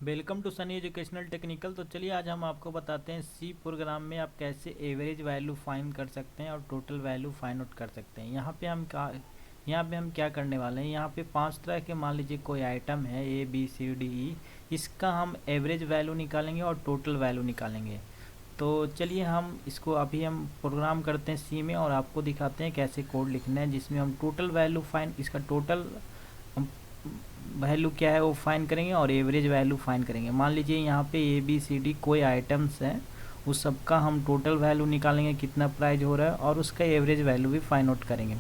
Welcome to Sunny educational technical. तो चलिए आज हम आपको बताते हैं सी प्रोग्राम में आप कैसे एवरेज वैल्यू फाइंड कर सकते हैं और टोटल वैल्यू फाइंड आउट कर सकते हैं। यहाँ पे हम क्या करने वाले हैं, यहाँ पे 5 तरह के मान लीजिए कोई आइटम है ABCDE, इसका हम एवरेज वैल्यू निकालेंगे और टोटल वैल्यू निकालेंगे। तो चलिए हम इसको अभी हम प्रोग्राम करते हैं सी में और आपको दिखाते हैं कैसे कोड लिखना है, जिसमें हम टोटल वैल्यू फाइंड इसका टोटल वैल्यू क्या है वो फाइंड करेंगे और एवरेज वैल्यू फाइंड करेंगे। मान लीजिए यहाँ पे ABCD कोई आइटम्स हैं, उस सब का हम टोटल वैल्यू निकालेंगे कितना प्राइस हो रहा है और उसका एवरेज वैल्यू भी फाइंड आउट करेंगे।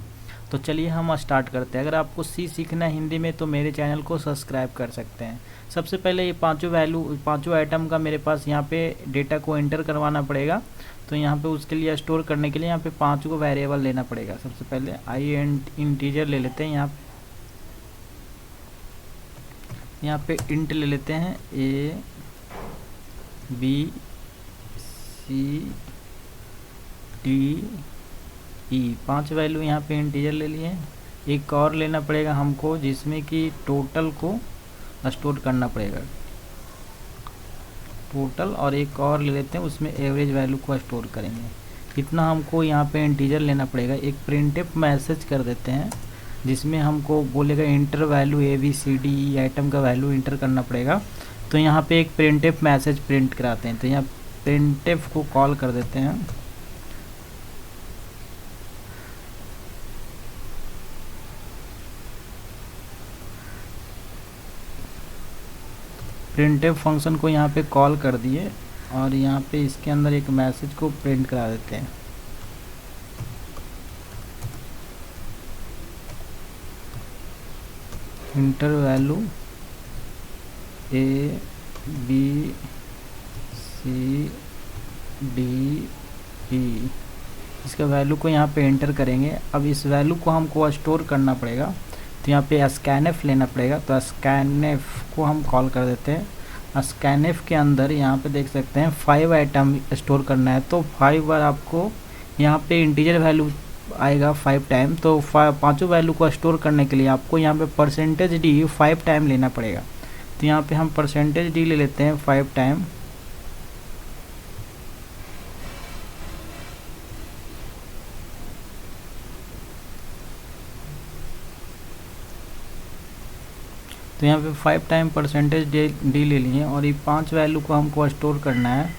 तो चलिए हम स्टार्ट करते हैं। अगर आपको सी सीखना है हिंदी में तो मेरे चैनल को सब्सक्राइब कर सकते हैं। सबसे पहले ये पाँचों आइटम का मेरे पास यहाँ पे डेटा को एंटर करवाना पड़ेगा। तो यहाँ पे उसके लिए स्टोर करने के लिए यहाँ पे 5 को वेरिएबल लेना पड़ेगा। सबसे पहले इंटीजर ले लेते हैं। यहाँ पे इंट ले लेते हैं ABCDE, 5 वैल्यू यहाँ पे इंटीजर ले लिए। एक और लेना पड़ेगा हमको जिसमें कि टोटल को स्टोर करना पड़ेगा, टोटल, और एक और ले लेते हैं उसमें एवरेज वैल्यू को स्टोर करेंगे। इतना हमको यहाँ पे इंटीजर लेना पड़ेगा। एक प्रिंटफ मैसेज कर देते हैं जिसमें हमको बोलेगा इंटर वैल्यू ABCDE आइटम का वैल्यू इंटर करना पड़ेगा। तो यहाँ पे एक प्रिंटफ मैसेज प्रिंट कराते हैं। तो यहाँ प्रिंटफ को कॉल कर देते हैं। प्रिंटफ फंक्शन को यहाँ पे कॉल कर दिए और यहाँ पे इसके अंदर एक मैसेज को प्रिंट करा देते हैं। इंटर वैल्यू ABCDE, इसका वैल्यू को यहाँ पे एंटर करेंगे। अब इस वैल्यू को हमको स्टोर करना पड़ेगा। तो यहाँ पे स्कैनफ लेना पड़ेगा। तो स्कैनफ को हम कॉल कर देते हैं। स्कैनफ के अंदर यहाँ पे देख सकते हैं 5 आइटम स्टोर करना है। तो 5 बार आपको यहाँ पे इंटीजर वैल्यू आएगा 5 टाइम। तो 5 वैल्यू को स्टोर करने के लिए आपको यहाँ पे %d 5 टाइम लेना पड़ेगा। तो यहाँ पे हम %d ले लेते हैं 5 टाइम। तो यहाँ पे 5 टाइम %d ले लिए और ये 5 वैल्यू को हमको स्टोर करना है।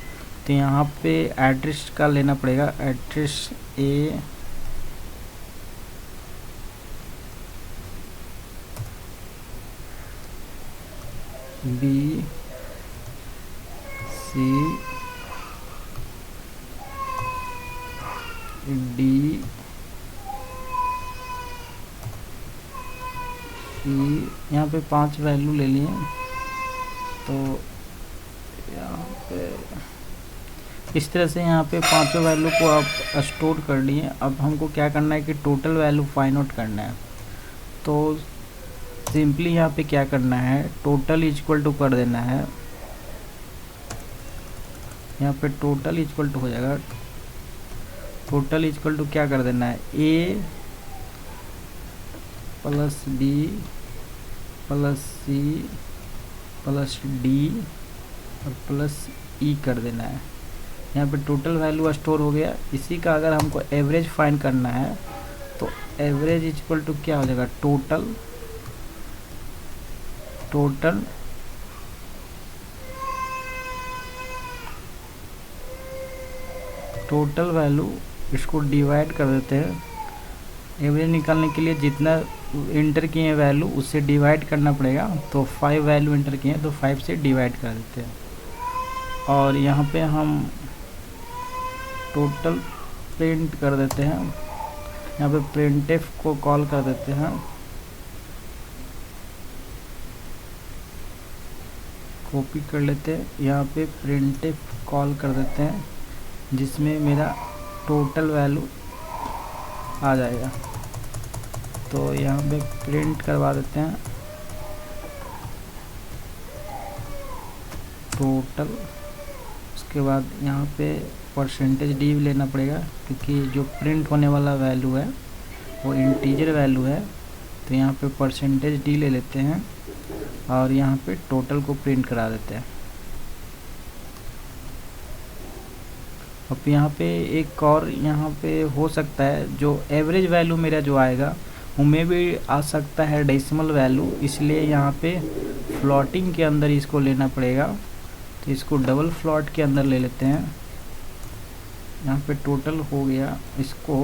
तो यहाँ पे एड्रेस का लेना पड़ेगा, एड्रेस ABCD यहाँ पे 5 वैल्यू ले लिए। तो यहाँ पे इस तरह से यहाँ पे 5 वैल्यू को आप स्टोर कर लिए। अब हमको क्या करना है कि टोटल वैल्यू फाइंड आउट करना है। तो सिंपली यहाँ पे क्या करना है, टोटल इक्वल टू कर देना है। यहाँ पे टोटल इक्वल टू हो जाएगा, टोटल इक्वल टू क्या कर देना है, A plus B plus C plus D और प्लस E कर देना है। यहाँ पे टोटल वैल्यू स्टोर हो गया। इसी का अगर हमको एवरेज फाइंड करना है तो एवरेज इक्वल टू क्या हो जाएगा, टोटल वैल्यू, इसको डिवाइड कर देते हैं। एवरेज निकालने के लिए जितना इंटर किए हैं वैल्यू उससे डिवाइड करना पड़ेगा। तो 5 वैल्यू इंटर किए हैं तो 5 से डिवाइड कर देते हैं। और यहाँ पे हम टोटल प्रिंट कर देते हैं। यहाँ पे प्रिंटफ को कॉल कर देते हैं, कॉपी कर लेते हैं। यहाँ पे प्रिंटफ कॉल कर देते हैं जिसमें मेरा टोटल वैल्यू आ जाएगा। तो यहाँ पे प्रिंट करवा देते हैं टोटल। उसके बाद यहाँ पे %d लेना पड़ेगा क्योंकि जो प्रिंट होने वाला वैल्यू है वो इंटीजर वैल्यू है। तो यहाँ पे %d ले लेते हैं और यहाँ पे टोटल को प्रिंट करा देते हैं। अब यहाँ पे एक और यहाँ पे हो सकता है जो एवरेज वैल्यू मेरा जो आएगा उनमें भी आ सकता है डेसिमल वैल्यू, इसलिए यहाँ पे फ्लोटिंग के अंदर इसको लेना पड़ेगा। तो इसको डबल फ्लॉट के अंदर ले लेते हैं। यहाँ पे टोटल हो गया, इसको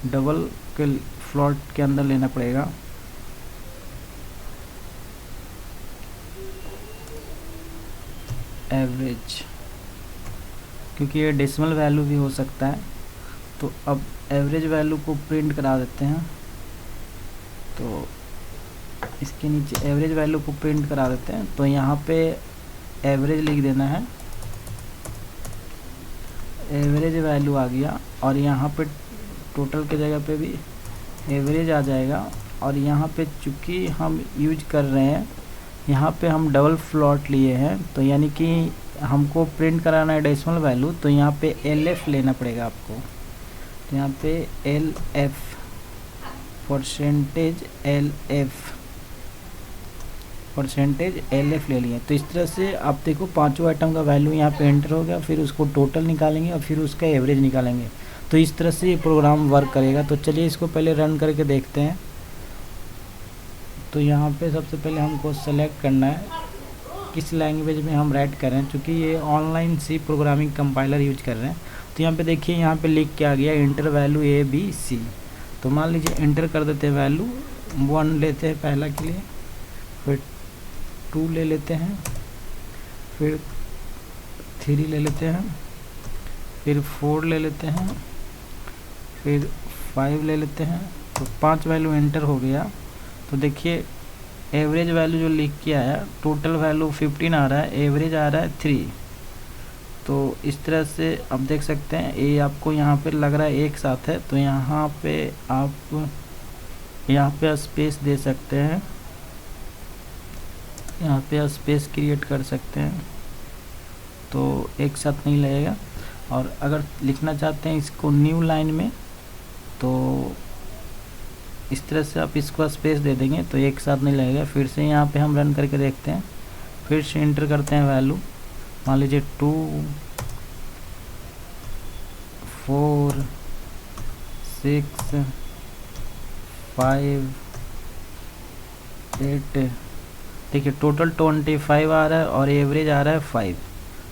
डबल के फ्लॉट के अंदर लेना पड़ेगा। एवरेज, क्योंकि ये डेसिमल वैल्यू भी हो सकता है। तो अब एवरेज वैल्यू को प्रिंट करा देते हैं। तो इसके नीचे एवरेज वैल्यू को प्रिंट करा देते हैं। तो यहाँ पे एवरेज लिख देना है, एवरेज वैल्यू आ गया। और यहाँ पे टोटल के जगह पे भी एवरेज आ जाएगा। और यहाँ पे चूँकि हम यूज कर रहे हैं, यहाँ पे हम डबल फ्लॉट लिए हैं, तो यानी कि हमको प्रिंट कराना है डेसिमल वैल्यू, तो यहाँ पे LF लेना पड़ेगा आपको। तो यहाँ पे LF परसेंटेज LF ले लिए। तो इस तरह से आप देखो पांचों आइटम का वैल्यू यहाँ पे एंटर हो गया, फिर उसको टोटल निकालेंगे और फिर उसका एवरेज निकालेंगे। तो इस तरह से ये प्रोग्राम वर्क करेगा। तो चलिए इसको पहले रन करके देखते हैं। तो यहाँ पे सबसे पहले हमको सेलेक्ट करना है किस लैंग्वेज में हम राइट कर रहे हैं, क्योंकि ये online C programming compiler use कर रहे हैं। तो यहाँ पे देखिए, यहाँ पे लिख के आ गया इंटर वैल्यू ABC। तो मान लीजिए इंटर कर देते हैं वैल्यू 1 लेते हैं पहला के लिए, फिर 2 ले लेते हैं, फिर 3 ले लेते हैं, फिर 4 ले लेते हैं, फिर 5 ले लेते हैं। तो 5 वैल्यू एंटर हो गया। तो देखिए एवरेज वैल्यू जो लिख के आया, टोटल वैल्यू 15 आ रहा है, एवरेज आ रहा है 3। तो इस तरह से आप देख सकते हैं, ये आपको यहाँ पे लग रहा है एक साथ है। तो यहाँ पे आप यहाँ पे स्पेस दे सकते हैं, यहाँ पे स्पेस क्रिएट कर सकते हैं, तो एक साथ नहीं लगेगा। और अगर लिखना चाहते हैं इसको न्यू लाइन में, तो इस तरह से आप इसको स्पेस दे देंगे तो एक साथ नहीं लगेगा। फिर से यहाँ पे हम रन करके देखते हैं, फिर से इंटर करते हैं वैल्यू, मान लीजिए 2, 4, 6, 5, 8। देखिए टोटल 25 आ रहा है और एवरेज आ रहा है 5।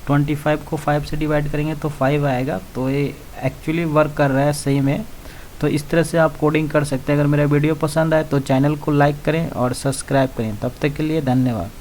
25 को 5 से डिवाइड करेंगे तो 5 आएगा। तो ये एक्चुअली वर्क कर रहा है सही में। तो इस तरह से आप कोडिंग कर सकते हैं। अगर मेरा वीडियो पसंद आए तो चैनल को लाइक करें और सब्सक्राइब करें। तब तक के लिए धन्यवाद।